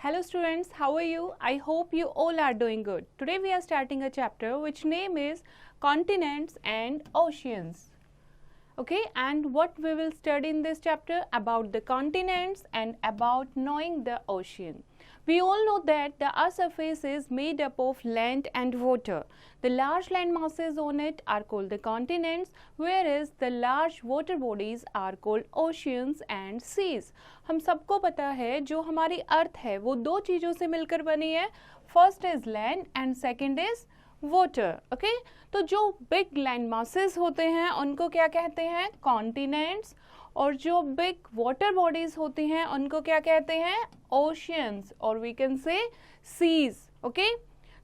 Hello students, how are you? I hope you all are doing good. Today we are starting a chapter which name is Continents and Oceans. Okay, and what we will study in this chapter about the continents and about knowing the ocean. We all know that the Earth's surface is made up of land and water. The large land masses on it are called the continents, whereas the large water bodies are called oceans and seas. हम सबको पता है जो हमारी अर्थ है वो दो चीज़ों से मिलकर बनी है. First is land and second is water. Okay, तो जो बिग लैंड मासेस होते हैं उनको क्या कहते हैं? कॉन्टिनेंट्स. और जो बिग वाटर बॉडीज होती हैं उनको क्या कहते हैं? ओशियंस, और we can say seas. Okay,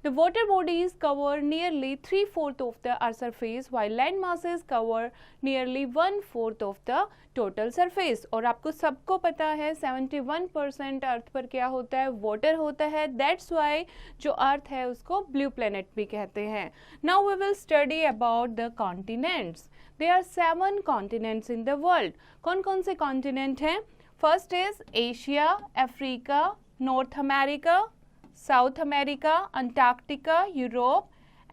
the water bodies cover nearly 3/4 of the earth's surface while land masses cover nearly 1/4 of the total surface. और आपको सबको पता है 71% अर्थ पर क्या होता है? वाटर होता है. दैट्स वाई जो अर्थ है उसको ब्लू प्लेनेट भी कहते हैं. Now we will study about the continents. There are 7 continents in the world. कौन कौन से कॉन्टिनेंट हैं? First is Asia, Africa, North America, South America, Antarctica, Europe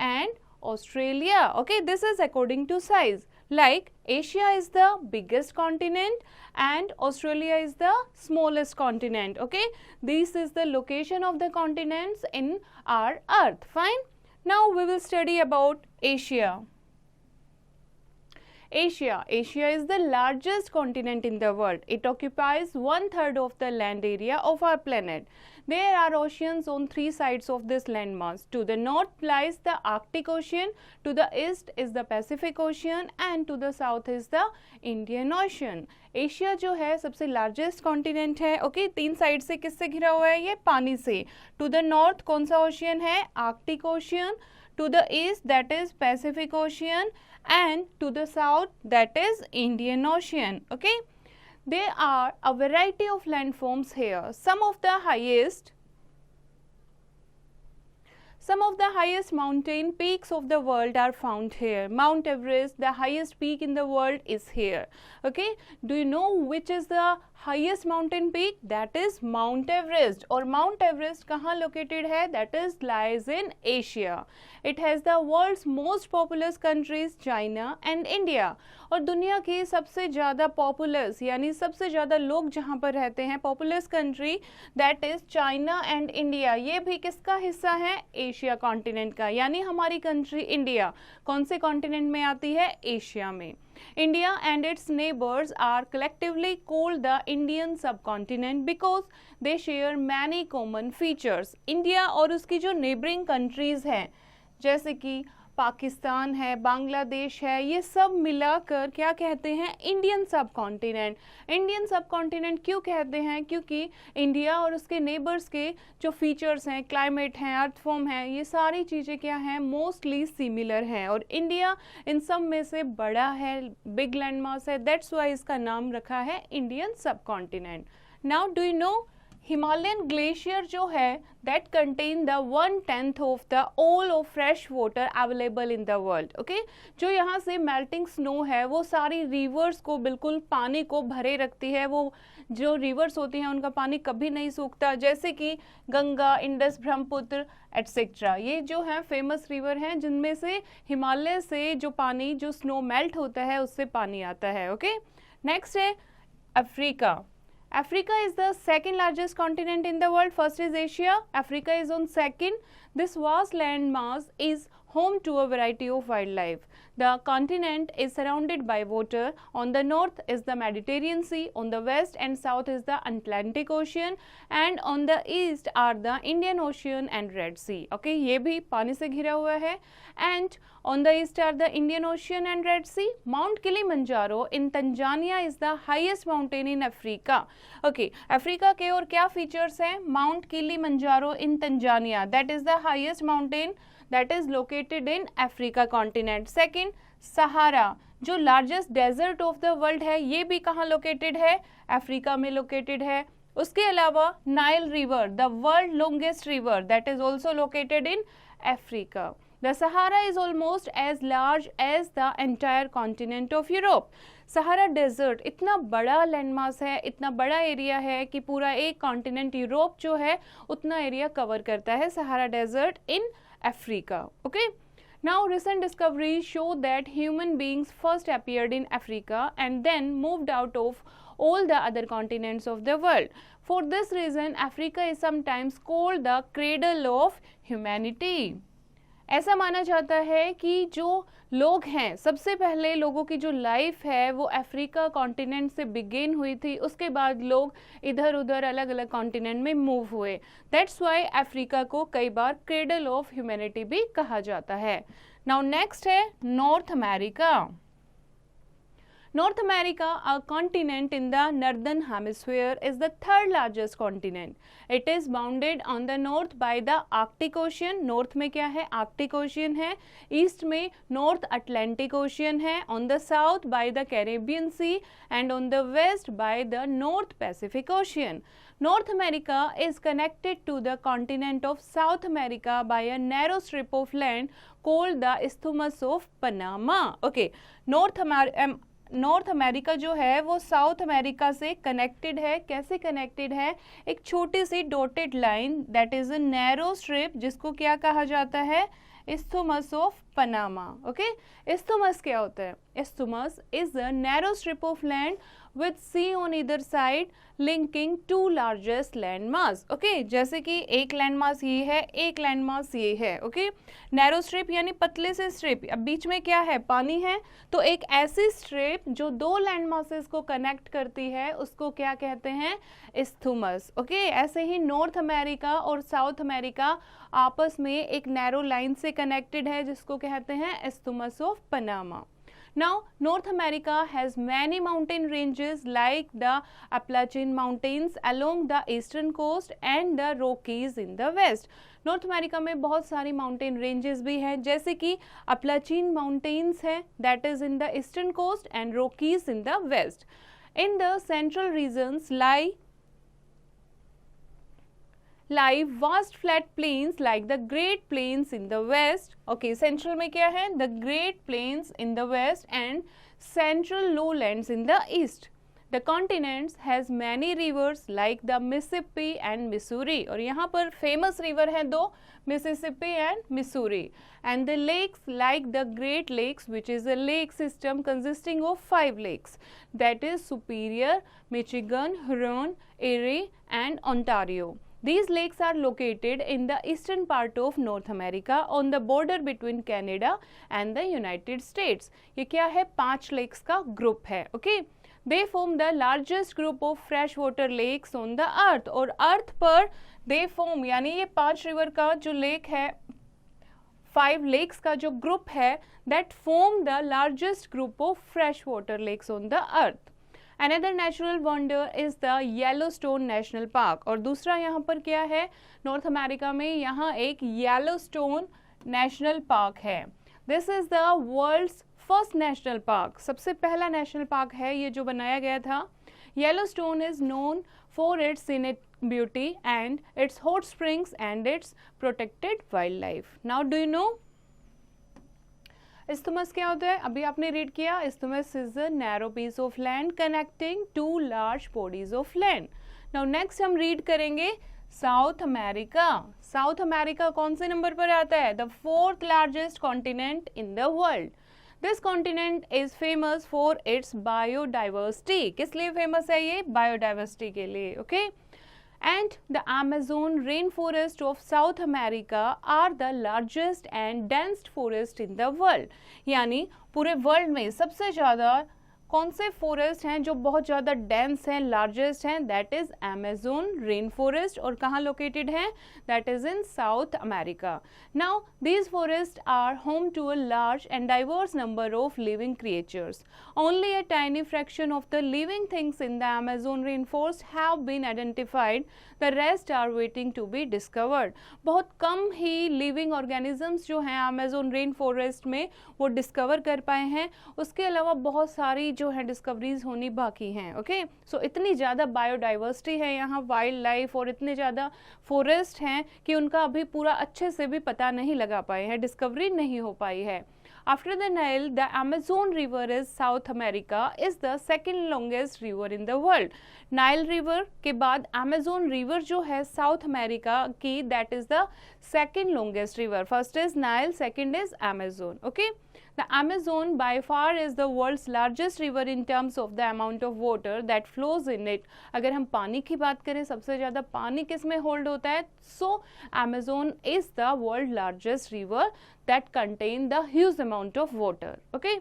and Australia. Okay, this is according to size. Like Asia is the biggest continent and Australia is the smallest continent. Okay, this is the location of the continents in our earth. Fine. Now we will study about Asia. Asia is the largest continent in the world. It occupies 1/3 of the land area of our planet. There are oceans on 3 sides of this landmass. To the north lies the Arctic Ocean, to the east is the Pacific Ocean and to the south is the Indian Ocean. Asia जो है सबसे largest continent है. Okay, 3 side से किससे घिरा हुआ है? ये पानी से. टू द नॉर्थ कौन सा ओशियन है? Arctic ocean. To the east that is Pacific Ocean and to the south that is Indian Ocean. Okay, there are a variety of landforms here. Some of the highest mountain peaks of the world are found here. Mount Everest, the highest peak in the world, is here. Okay, do you know which is the highest mountain peak? That is Mount Everest. और Mount Everest कहाँ located है? That is lies in Asia. It has the world's most populous countries China and India. और दुनिया की सबसे ज़्यादा populous यानी सबसे ज़्यादा लोग जहाँ पर रहते हैं populous country that is China and India. ये भी किसका हिस्सा है? एशिया कॉन्टिनेंट का. यानी हमारी कंट्री इंडिया कौन से कॉन्टिनेंट में आती है? एशिया में. India and its neighbors are collectively called the Indian subcontinent because they share many common features. India और उसकी जो नेबरिंग कंट्रीज हैं जैसे कि पाकिस्तान है, बांग्लादेश है, ये सब मिलाकर क्या कहते हैं? इंडियन सब कॉन्टिनेंट. इंडियन सब कॉन्टिनेंट क्यों कहते हैं? क्योंकि इंडिया और उसके नेबर्स के जो फीचर्स हैं, क्लाइमेट हैं, अर्थ फॉर्म है, ये सारी चीज़ें क्या हैं? मोस्टली सिमिलर हैं. और इंडिया इन सब में से बड़ा है, बिग लैंड मास है. दैट्स वाई इसका नाम रखा है इंडियन सब continent. Now do you no Himalayan glacier जो है that contain the 1/10 of the all of fresh water available in the world. Okay, जो यहाँ से मेल्टिंग स्नो है वो सारी रिवर्स को बिल्कुल पानी को भरे रखती है. वो जो रिवर्स होती हैं उनका पानी कभी नहीं सूखता, जैसे कि गंगा, इंडस, ब्रह्मपुत्र एटसेट्रा. ये जो है फेमस रिवर हैं जिनमें से हिमालय से जो पानी जो स्नो मेल्ट होता है उससे पानी आता है. ओके, नेक्स्ट है Africa. Africa is the second largest continent in the world. First is Asia. Africa is on second. This vast land mass is home to a variety of wildlife. The continent is surrounded by water. On the north is the Mediterranean Sea. On the west and south is the Atlantic Ocean. And on the east are the Indian Ocean and Red Sea. Okay, ये भी पानी से घिरा हुआ है. And on the east are the Indian Ocean and Red Sea. Mount Kilimanjaro in Tanzania is the highest mountain in Africa. Okay, Africa के और क्या फीचर्स हैं? Mount Kilimanjaro in Tanzania, that is the highest mountain that is located in Africa continent. Second, Sahara जो largest desert of the world है, ये भी कहाँ located है? अफ्रीका में लोकेटेड है. उसके अलावा Nile river, the world longest river, that is also located in Africa. The Sahara is almost as large as the entire continent of Europe. Sahara desert इतना बड़ा लैंडमास है, इतना बड़ा एरिया है कि पूरा एक कॉन्टिनेंट यूरोप जो है उतना एरिया कवर करता है Sahara desert in Africa. Okay, now recent discoveries show that human beings first appeared in Africa and then moved out of all the other continents of the world. For this reason Africa is sometimes called the cradle of humanity. ऐसा माना जाता है कि जो लोग हैं, सबसे पहले लोगों की जो लाइफ है वो अफ्रीका कॉन्टिनेंट से बिगिन हुई थी, उसके बाद लोग इधर उधर अलग अलग कॉन्टिनेंट में मूव हुए। दैट्स वाई अफ्रीका को कई बार क्रेडल ऑफ ह्यूमैनिटी भी कहा जाता है। नाउ नेक्स्ट है north America. North America, a continent in the northern hemisphere, is the third largest continent. It is bounded on the north by the Arctic Ocean. North में क्या है? Arctic Ocean है. East में North Atlantic Ocean है. On the south by the Caribbean Sea and on the west by the North Pacific Ocean. North America is connected to the continent of South America by a narrow strip of land called the Isthmus of Panama. Okay, north America जो है वो south America से connected है। कैसे connected है? एक छोटी सी dotted line, that is a narrow strip, जिसको क्या कहा जाता है? Isthmus of Panama. Okay, isthmus क्या होता है? Isthmus is a narrow strip of land with sea on either side linking two largest landmass. Okay, जैसे कि एक लैंडमास ये है, एक लैंडमास ये है। ओके, नैरो स्ट्रिप यानी पतले से स्ट्रिप, अब बीच में क्या है? पानी है, तो एक ऐसी स्ट्रिप जो दो लैंडमासेस को कनेक्ट करती है उसको क्या कहते हैं? इस्थुमस। ओके, ऐसे ही नॉर्थ अमेरिका और साउथ अमेरिका आपस में एक नैरो लाइन से कनेक्टेड है जिसको कहते हैं isthmus of Panama. Now, North America has many mountain ranges like the Appalachian Mountains along the eastern coast and the Rockies in the west. North America में बहुत सारी mountain ranges भी हैं, जैसे कि Appalachian Mountains है, that is in the eastern coast, and Rockies in the west. In the central regions lie vast flat plains like the Great Plains in the west. Okay, central में क्या है? The Great Plains in the west and central lowlands in the east. The continent has many rivers like the Mississippi and Missouri. और यहाँ पर famous river हैं दो, Mississippi and Missouri. And the lakes like the Great Lakes, which is a lake system consisting of 5 lakes. That is Superior, Michigan, Huron, Erie and Ontario. These lakes are located in the eastern part of North America on the border between Canada and the United States. ये क्या है? 5 lakes का group है। Okay, they form the largest group of freshwater lakes on the earth. और earth पर they form यानी ये 5 river का जो lake है, 5 lakes का जो group है, that form the largest group of freshwater lakes on the earth. Another natural wonder is the Yellowstone National Park. और दूसरा यहाँ पर क्या है? नॉर्थ अमेरिका में यहाँ एक Yellowstone National Park है. This is the world's first national park. सबसे पहला नेशनल पार्क है ये जो बनाया गया था. Yellowstone is known for its scenic beauty and its hot springs and its protected wildlife. Now do you know इस्थुमस क्या होता है? अभी आपने रीड किया, isthmus is a narrow piece of land connecting two large bodies of land. Now next हम read करेंगे South America. South America कौन से नंबर पर आता है? The 4th largest continent in the world. This continent is famous for its biodiversity. किस लिए famous है ये? बायोडाइवर्सिटी के लिए। Okay, and the Amazon rainforest of South America are the largest and densest forest in the world. यानी पूरे world में सबसे ज़्यादा कौन से फॉरेस्ट हैं जो बहुत ज़्यादा डेंस हैं, लार्जेस्ट हैं? That is Amazon rainforest. और कहाँ लोकेटेड है? That is in South America. Now these forest are home to a large and diverse number of living creatures. Only a tiny fraction of the living things in the Amazon rainforest have been identified, the rest are waiting to be discovered. बहुत कम ही living organisms जो हैं Amazon rain forest में वो discover कर पाए हैं, उसके अलावा बहुत सारी जो है डिस्कवरीज होनी बाकी हैं। ओके, सो इतनी ज़्यादा बायोडाइवर्सिटी है यहाँ, वाइल्ड लाइफ, और इतने ज़्यादा फॉरेस्ट हैं कि उनका अभी पूरा अच्छे से भी पता नहीं लगा पाए हैं, डिस्कवरी नहीं हो पाई है। After the Nile, the Amazon River is South America is the second longest river in the world. Nile River के बाद Amazon River जो है South America की, that is the second longest river. First is Nile, second is Amazon. Okay. The Amazon by far is the world's largest river in terms of the amount of water that flows in it. अगर हम पानी की बात करें, सबसे ज़्यादा पानी किस में होल्ड होता है? So Amazon is the world largest river that contain the huge amount of water. Okay.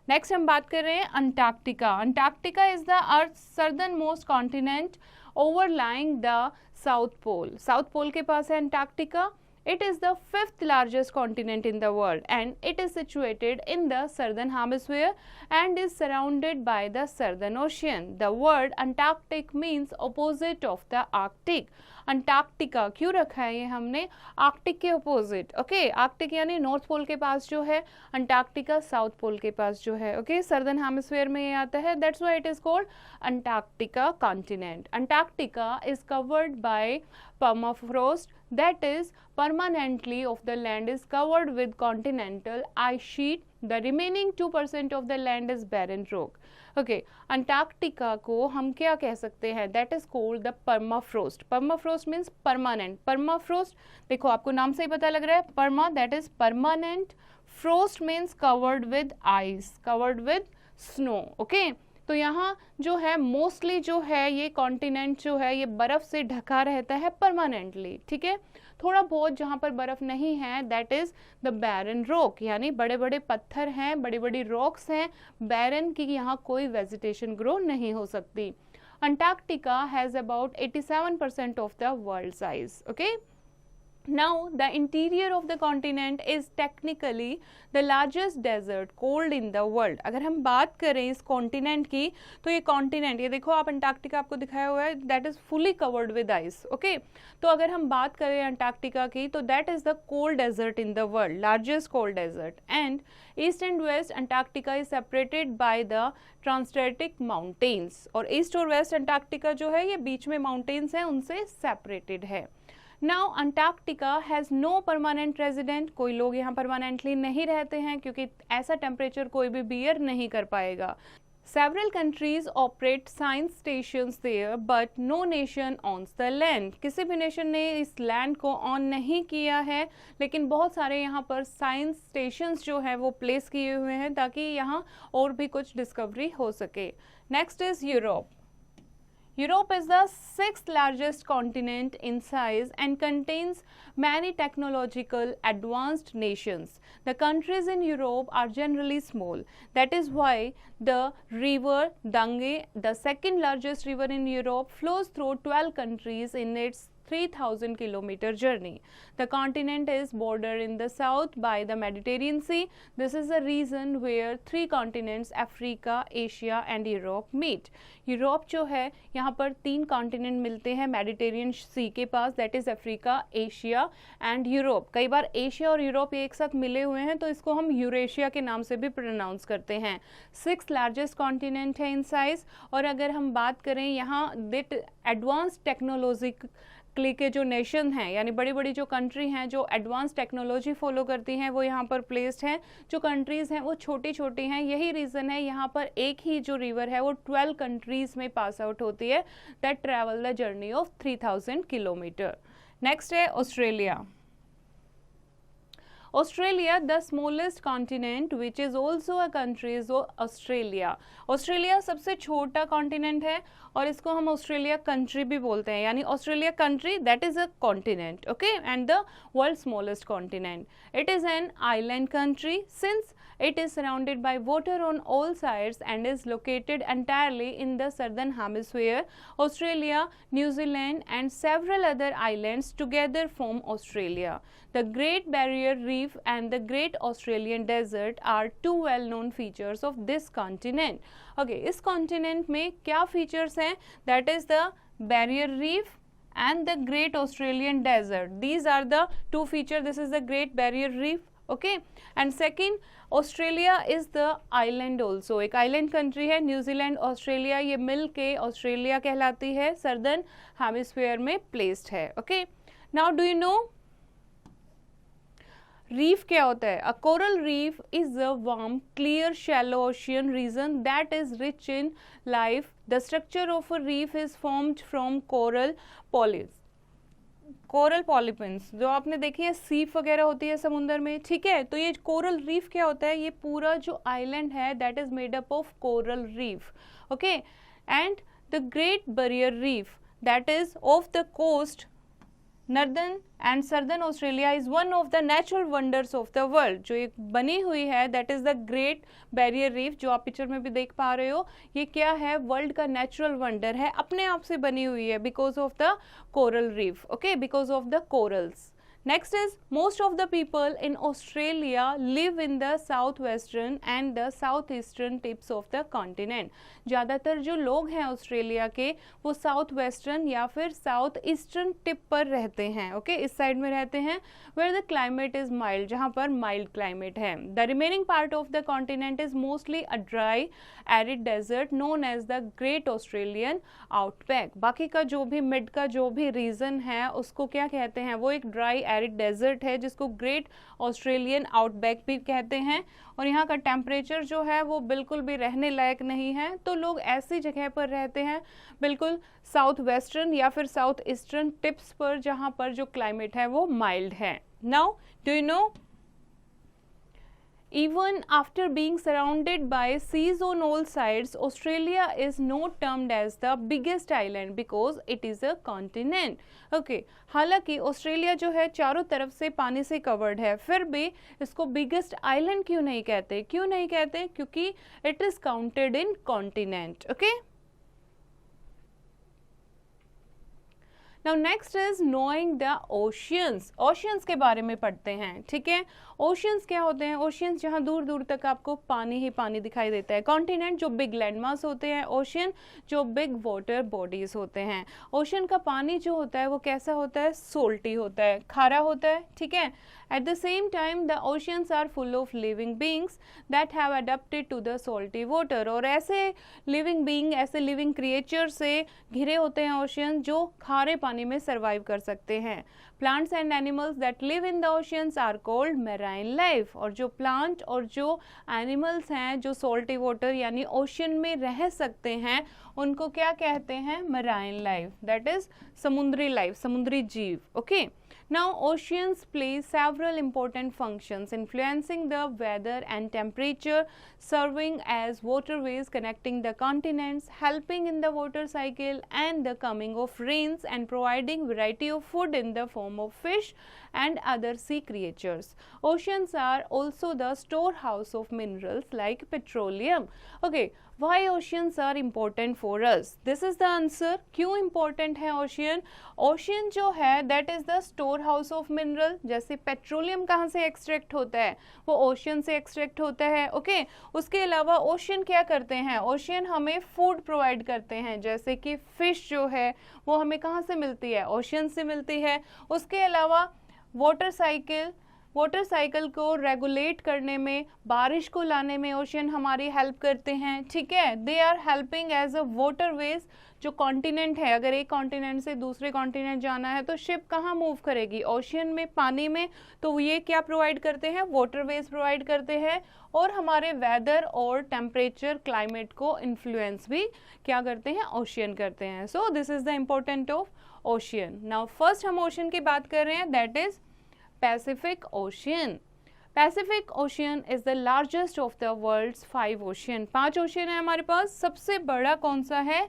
Next हम बात कर रहे हैं Antarctica. Antarctica is the earth southernmost continent overlying the south pole. South pole के पास है Antarctica. It is the fifth largest continent in the world and it is situated in the southern hemisphere and is surrounded by the Southern Ocean. The word Antarctic means opposite of the Arctic. Antarctica क्यों रखा है ये हमने? Arctic के opposite. Okay, Arctic यानी north pole के पास जो है, अंटार्कटिका साउथ पोल के पास जो है. ओके, सर्दर्न हेमिस्फीयर में ये आता है. That's why it is called Antarctica continent. Antarctica is covered by permafrost, that is permanently of the land is covered with continental ice sheet. The remaining 2% of the land is barren rock. Okay, Antarctica को हम क्या कह सकते हैं? That is called the permafrost. Permafrost means permanent. Permafrost देखो आपको नाम से ही पता लग रहा है. Perma that is permanent. Frost means covered with ice, covered with snow. Okay. तो यहाँ जो है मोस्टली जो है ये कॉन्टिनेंट जो है ये बर्फ़ से ढका रहता है परमानेंटली. ठीक है, थोड़ा बहुत जहाँ पर बर्फ़ नहीं है that is the barren rock, यानी बड़े बड़े पत्थर हैं, बड़ी बड़ी रॉक्स हैं, बैरन की यहाँ कोई वेजिटेशन ग्रो नहीं हो सकती. Antarctica has about 87% of the world size. Okay. Now the interior of the continent is technically the largest desert cold in the world. अगर हम बात करें इस कॉन्टिनेंट की तो ये कॉन्टिनेंट, ये देखो आप अंटार्कटिका आपको दिखाया हुआ है, that is fully covered with ice. Okay, तो अगर हम बात करें अंटार्कटिका की तो that is the cold desert in the world, largest cold desert. And east and west Antarctica is separated by the transantarctic mountains. और ईस्ट और west Antarctica जो है ये बीच में माउंटेन्स हैं, उनसे सेपरेटेड है. Now Antarctica has no permanent resident. कोई लोग यहाँ परमानेंटली नहीं रहते हैं क्योंकि ऐसा टेम्परेचर कोई भी बियर नहीं कर पाएगा. Several countries operate science stations there, but no nation owns the land. किसी भी नेशन ने इस लैंड को ऑन नहीं किया है, लेकिन बहुत सारे यहाँ पर साइंस स्टेशंस जो हैं वो प्लेस किए हुए हैं ताकि यहाँ और भी कुछ डिस्कवरी हो सके. Next is Europe. Europe is the sixth largest continent in size and contains many technological advanced nations. The countries in Europe are generally small. That is why the river Dange, the second largest river in Europe, flows through 12 countries in its 3,000 kilometer journey. The continent is bordered in the south by the Mediterranean Sea. This is the region where three continents Africa, Asia and Europe meet. Europe जो है यहाँ पर तीन continent मिलते हैं Mediterranean sea के पास, that is Africa, Asia and Europe. कई बार एशिया और यूरोप एक साथ मिले हुए हैं तो इसको हम यूरेशिया के नाम से भी प्रोनाउंस करते हैं. 6th लार्जेस्ट कॉन्टिनेंट है इन साइज. और अगर हम बात करें यहाँ दिट एडवांस टेक्नोलॉजी के जो नेशन हैं, यानी बड़ी बड़ी जो कंट्री हैं जो एडवांस टेक्नोलॉजी फॉलो करती हैं, वो यहाँ पर प्लेस्ड हैं. जो कंट्रीज़ हैं वो छोटी छोटी हैं. यही रीज़न है यहाँ पर एक ही जो रिवर है वो 12 कंट्रीज़ में पास आउट होती है, that travel the journey of 3000 kilometre. Next है Australia. Australia, the smallest continent, which is also a country, is Australia. Australia सबसे छोटा कॉन्टिनेंट है और इसको हम ऑस्ट्रेलिया कंट्री भी बोलते हैं, यानी Australia country that is a continent. Okay, and the world smallest continent. It is an island country since it is surrounded by water on all sides and is located entirely in the southern hemisphere. Australia, New Zealand and several other islands together form Australia. The Great Barrier Reef and the Great Australian Desert are two well-known features of this continent. Okay, इस continent में क्या features हैं? That is the Barrier Reef and the Great Australian Desert. These are the two features. This is the Great Barrier Reef. Okay, and second, Australia is the island also. एक island country है. New Zealand, Australia ये मिल के Australia कहलाती है, southern hemisphere में placed है. Okay, now do you know reef क्या होता है? A coral reef is a warm clear shallow ocean region that is rich in life. The structure of a reef is formed from coral polyps, जो आपने देखी है सीप वगैरह होती है समुद्र में, ठीक है. तो ये कोरल रीफ क्या होता है? ये पूरा जो आइलैंड है that is made up of coral reef. Okay, and the great barrier reef that is of the coast northern and southern Australia is one of the natural wonders of the world. जो एक बनी हुई है that is the great barrier reef, जो आप picture में भी देख पा रहे हो, ये क्या है? वर्ल्ड का नेचुरल वंडर है, अपने आप से बनी हुई है because of the coral reef. Okay, because of the corals. Next is most of the people in Australia live in the southwestern and the southeastern tips of the continent. ज़्यादातर जो लोग हैं ऑस्ट्रेलिया के वो साउथ वेस्टर्न या फिर south eastern tip पर रहते हैं. ओके, इस साइड में रहते हैं where the climate is mild, जहाँ पर mild climate है. The remaining part of the continent is mostly a dry arid desert known as the Great Australian Outback. बाकी का जो भी मिड का जो भी रीजन है उसको क्या कहते हैं? वो एक ड्राई एरिड डेजर्ट है जिसको ग्रेट ऑस्ट्रेलियन आउटबैक भी कहते हैं. और यहाँ का टेम्परेचर जो है वो बिल्कुल भी रहने लायक नहीं है. तो लोग ऐसी जगह पर रहते हैं बिल्कुल साउथ वेस्टर्न या फिर साउथ ईस्टर्न टिप्स पर जहाँ पर जो क्लाइमेट है वो माइल्ड है. Now do you no, even after being surrounded by seas on all sides, Australia is not termed as the biggest island because it is a continent. Okay, हालांकि Australia जो है चारों तरफ से पानी से कवर्ड है, फिर भी इसको बिगेस्ट आइलैंड क्यों नहीं कहते? क्यों नहीं कहते? क्योंकि it is counted in continent. Okay, now next is knowing the oceans. Oceans के बारे में पढ़ते हैं, ठीक है. ओशियंस क्या होते हैं? ओशियंस जहाँ दूर दूर तक आपको पानी ही पानी दिखाई देता है. कॉन्टिनेंट जो बिग लैंडमास होते हैं, ओशियन जो बिग वाटर बॉडीज होते हैं. ओशियन का पानी जो होता है वो कैसा होता है? सोल्टी होता है, खारा होता है, ठीक है. At the same time, the oceans are full of living beings that have adapted to the salty water. और ऐसे living being, ऐसे living creature से घिरे होते हैं ओशियन जो खारे पानी में सर्वाइव कर सकते हैं. Plants and animals that live in the oceans are called marine life. और जो प्लांट और जो एनिमल्स हैं जो salty water यानी ओशियन में रह सकते हैं उनको क्या कहते हैं? marine life. That is समुद्री लाइफ, समुद्री जीव. Okay, now oceans play several important functions influencing the weather and temperature, serving as waterways connecting the continents, helping in the water cycle and the coming of rains, and providing variety of food in the form of fish and other sea creatures. Oceans are also the storehouse of minerals like petroleum. Okay, why oceans are important for us? This is the answer. क्यों important है ocean? Ocean जो है that is the storehouse of mineral. जैसे petroleum कहाँ से extract होता है? वो ओशियन से एक्सट्रैक्ट होता है. ओके, उसके अलावा ओशियन क्या करते हैं? ओशियन हमें फूड प्रोवाइड करते हैं, जैसे कि फिश जो है वो हमें कहाँ से मिलती है? ओशियन से मिलती है. उसके अलावा वाटर साइकिल को रेगुलेट करने में, बारिश को लाने में ओशियन हमारी हेल्प करते हैं, ठीक है. They are helping as a waterways. जो कॉन्टिनेंट है, अगर एक कॉन्टिनेंट से दूसरे कॉन्टिनेंट जाना है तो शिप कहाँ मूव करेगी? ओशियन में, पानी में. तो ये क्या प्रोवाइड करते हैं? वाटरवेज प्रोवाइड करते हैं और हमारे वेदर और टेम्परेचर, क्लाइमेट को इन्फ्लुएंस भी क्या करते हैं? ओशियन करते हैं. So this is the important of ocean. Now first हम ओशियन की बात कर रहे हैं, that is Pacific Ocean. Pacific Ocean is the largest of the world's 5 ocean. 5 ocean है हमारे पास. सबसे बड़ा कौन सा है?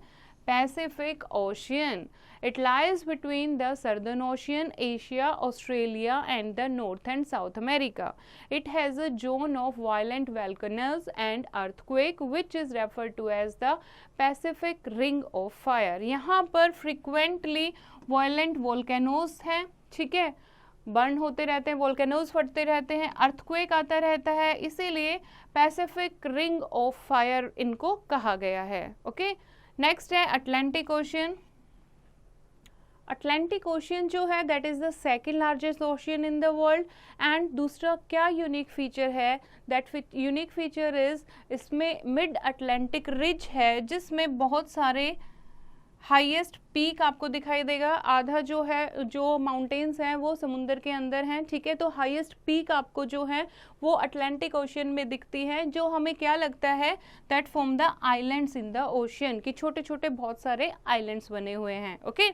Pacific Ocean. It lies between the Southern Ocean, Asia, Australia and the North and South America. It has a zone of violent volcanoes and earthquake which is referred to as the Pacific Ring of Fire. यहाँ पर frequently violent volcanoes हैं, ठीक है, burn होते रहते हैं, volcanoes फटते रहते हैं, अर्थक्वेक आता रहता है, इसीलिए पैसिफिक रिंग ऑफ फायर इनको कहा गया है. ओके, नेक्स्ट है अटलांटिक ओशियन. अटलांटिक ओशियन जो है that is the second largest ocean in the world. And दूसरा क्या यूनिक फीचर है? दैट यूनिक फीचर इज इसमें मिड अटलांटिक रिज है जिसमें बहुत सारे हाईएस्ट पीक आपको दिखाई देगा, आधा जो है जो माउंटेन्स हैं वो समुंदर के अंदर हैं, ठीक है। तो हाईएस्ट पीक आपको जो है वो अटलांटिक ओशियन में दिखती है, जो हमें क्या लगता है that form the islands in the ocean, कि छोटे छोटे बहुत सारे आइलैंड्स बने हुए हैं, okay.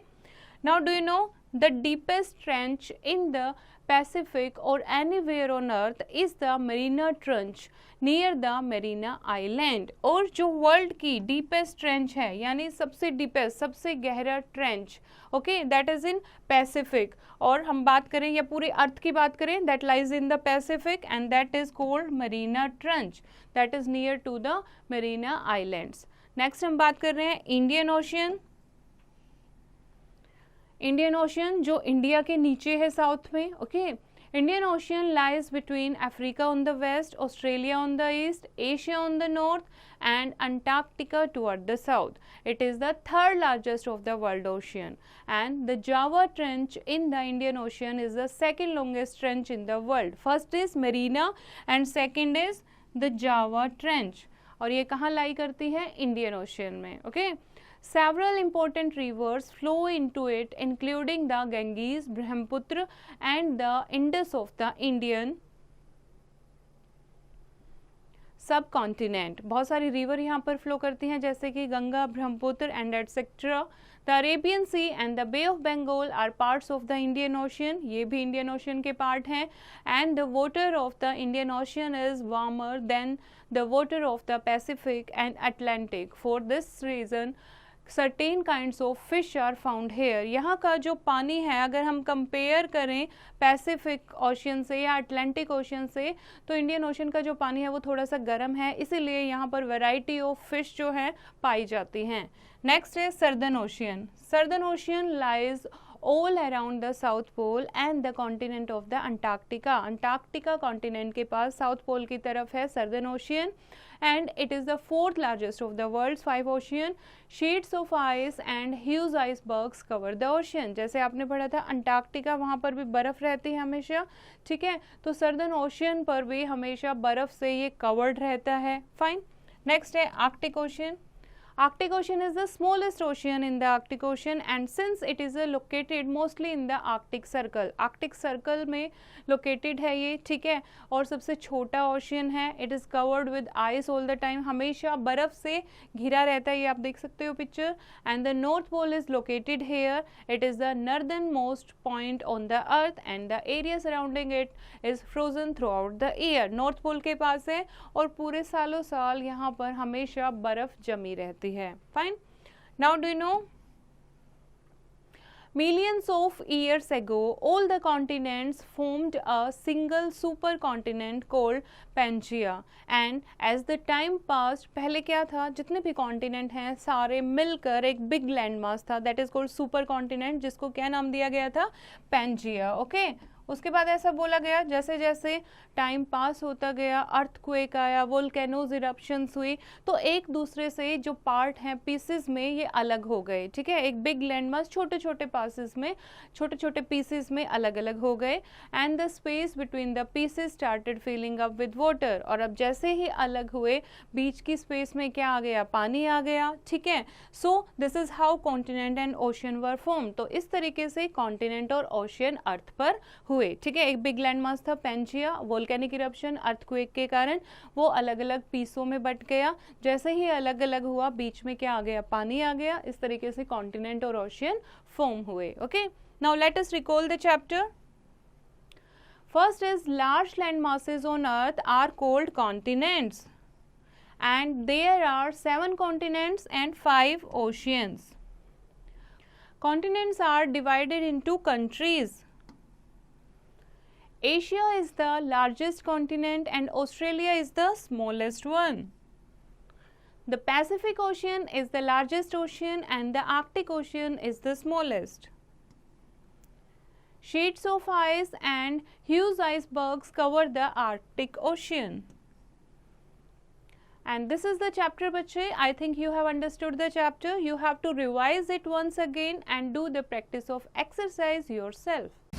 Now do you know the deepest trench in the Pacific or anywhere on earth is the Mariana Trench near the Mariana Island। और जो वर्ल्ड की डीपेस्ट ट्रेंच है, यानी सबसे डीपेस्ट, सबसे गहरा trench, okay, that is in Pacific, और हम बात करें या पूरे अर्थ की बात करें, that lies in the Pacific and that is called Mariana trench, that is near to the Mariana islands. Next हम बात कर रहे हैं इंडियन ओशियन। इंडियन ओशियन जो इंडिया के नीचे है साउथ में, okay. Indian Ocean lies between Africa on the west, Australia on the east, Asia on the north and Antarctica toward the south. It is the third largest of the world ocean, and the Java Trench in the Indian Ocean is the second longest trench in the world. First is Mariana and second is the Java Trench. और ये कहाँ लाई करती है? Indian ocean में, okay. Several important rivers flow into it, including the Ganges, Brahmaputra and the Indus of the Indian सब continent. बहुत सारी river यहाँ पर फ्लो करती हैं, जैसे कि Ganga, Brahmaputra and etcetera. The Arabian Sea and the Bay of Bengal are parts of the Indian Ocean, ये भी इंडियन ओशियन के पार्ट हैं। And the water of the Indian Ocean is warmer than the water of the Pacific and Atlantic. For this region certain kinds of fish are found here. यहाँ का जो पानी है, अगर हम कंपेयर करें पैसिफिक ओशियन से या अटलांटिक ओशियन से, तो इंडियन ओशियन का जो पानी है वो थोड़ा सा गर्म है, इसीलिए यहाँ पर वैरायटी ऑफ फिश जो है पाई जाती हैं। नेक्स्ट है southern ocean. Southern ocean lies all around the South Pole and the continent of the Antarctica। Antarctica continent के पास साउथ पोल की तरफ है southern ocean, and it is the fourth largest of the world's 5 ocean। sheets of ice and huge icebergs cover the ocean। जैसे आपने पढ़ा था Antarctica, वहाँ पर भी बर्फ़ रहती है हमेशा, ठीक है। तो सर्दर्न ओशियन पर भी हमेशा बर्फ़ से ये कवर्ड रहता है। फाइन। नेक्स्ट है Arctic ocean. Arctic Ocean is the smallest ocean in the Arctic Ocean, and since it is located mostly in the Arctic Circle, Arctic Circle में located है ये, ठीक है, और सबसे छोटा ओशियन है। It is covered with ice all the time, हमेशा बर्फ से घिरा रहता है, ये आप देख सकते हो picture. And the North Pole is located here. It is the northernmost point on the Earth, and the area surrounding it is frozen throughout the year। North Pole के पास है और पूरे सालों साल यहाँ पर हमेशा बर्फ जमी रहती है। Fine. Now do you know? Millions of years ago, all the continents formed a single supercontinent called Pangaea, and as the time passed, पहले क्या था, जितने भी कॉन्टिनेंट हैं सारे मिलकर एक बिग लैंड मास था, that is called super continent, जिसको क्या नाम दिया गया था? Pangaea, okay. उसके बाद ऐसा बोला गया जैसे जैसे टाइम पास होता गया, अर्थक्वेक आया, वोल्केनोज इरप्शंस हुई, तो एक दूसरे से जो पार्ट हैं पीसेस में ये अलग हो गए, ठीक है। एक बिग लैंडमास छोटे छोटे पासेस में, छोटे छोटे पीसेस में अलग अलग हो गए, and the space between the pieces started filling up with water. और अब जैसे ही अलग हुए, बीच की स्पेस में क्या आ गया? पानी आ गया, ठीक है। So this is how continent and ocean were form. तो इस तरीके से कॉन्टिनेंट और ओशियन अर्थ पर हुए, ठीक है। एक बिग लैंड मास था पैंजिया, वोल्केनिक इरप्शन, अर्थक्वेक के कारण वो अलग अलग पीसों में बट गया। जैसे ही अलग अलग हुआ, बीच में क्या आ गया? पानी आ गया। इस तरीके से कॉन्टिनेंट और ओशियन फॉर्म हुए, okay. Now let us recall the chapter. First is large land masses on earth are called continents, and there are 7 continents and 5 oceans. Continents are divided into countries. Asia is the largest continent and Australia is the smallest one. The Pacific Ocean is the largest ocean and the Arctic Ocean is the smallest. Sheets of ice and huge icebergs cover the Arctic Ocean. And this is the chapter, बच्चे. I think you have understood the chapter. You have to revise it once again and do the practice of exercise yourself.